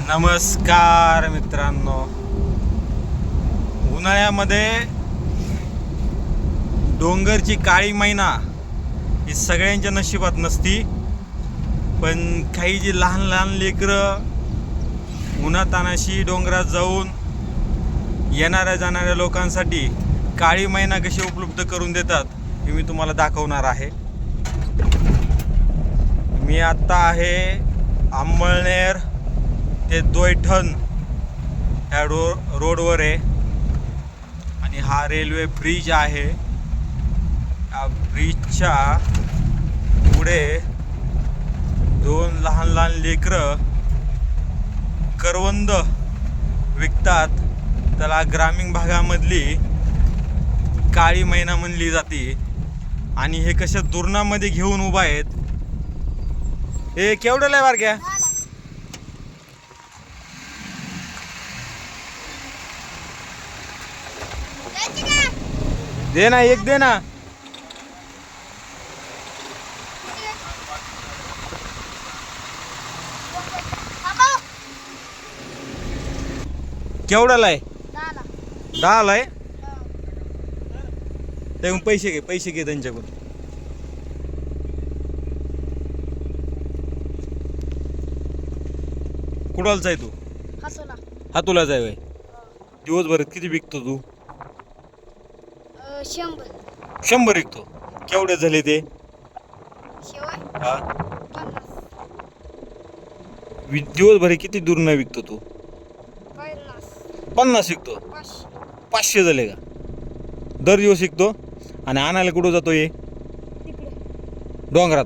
नमस्कार मित्रांनो, उन्हाळ्यामध्ये डोंगरची काळी मैना ही सगळ्यांच्या नशिबात नसती. पण काही जी लहान लहान लेकरं उन्हातानाशी डोंगरात जाऊन येणाऱ्या जाणाऱ्या लोकांसाठी काळी मैना कशी उपलब्ध करून देतात हे मी तुम्हाला दाखवणार आहे. मी आत्ता आहे अंबळनेर ते दोयठण ह्या रोडवर आहे आणि हा रेल्वे ब्रिज आहे. या ब्रिजच्या पुढे दोन लहान लहान लेकरं करवंद विकतात. त्याला ग्रामीण भागामधली काळी मैना म्हणली जाते. आणि हे कशा दुरणामध्ये घेऊन उभा आहेत. हे केवढं लय बारक्या? दे ना, एक दे ना. केवढ्याला आहे? 10ला आहे. ते पैसे घे, पैसे घे त्यांच्याकडून. कुणालाच आहे तू? हातुलाच आहे. दिवसभरात किती विकतो तू? 100 विकतो. केवढे झाले ते? हा, दिवसभर किती दूर न विकतो तू? 50 विकतो. 500 झाले का? दर दिवस विकतो. आणि आणायला कुठं जातो? ये डोंगरात.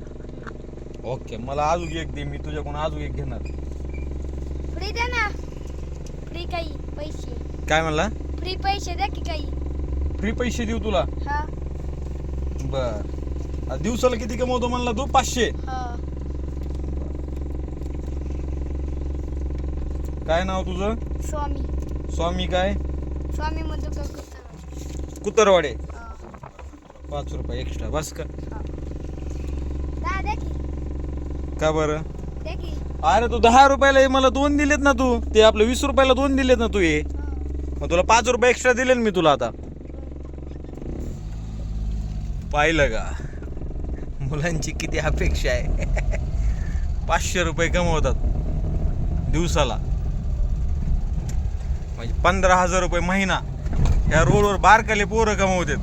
ओके, मला अजून एक दे. मी तुझ्याकडून अजून एक घेणार. फ्री दे ना. फ्री काही पैसे. काय म्हणला? फ्री पैसे द्या की काही. फ्री पैसे देऊ तुला? हा. बर, दिवसाला किती कमवतो म्हणला तू? 500. हा. काय नाव तुझं? स्वामी. स्वामी काय? स्वामी मधुकर कुतरवाडे. 5 रुपये एक्स्ट्रा बस का? द्या की. का बरं? द्या की. अरे तू 10 रुपयाला मला 2 दिलेत ना. तू ते आपलं 20 रुपयाला 2 दिलेत ना तू. ये मग तुला 5 रुपये एक्स्ट्रा दिले मी तुला. आता पाहिलं का मुलांची किती अपेक्षा आहे. 500 रुपये कमवतात दिवसाला, म्हणजे 15,000 रुपये महिना. ह्या रोडवर बारकाले पोरं कमवतात.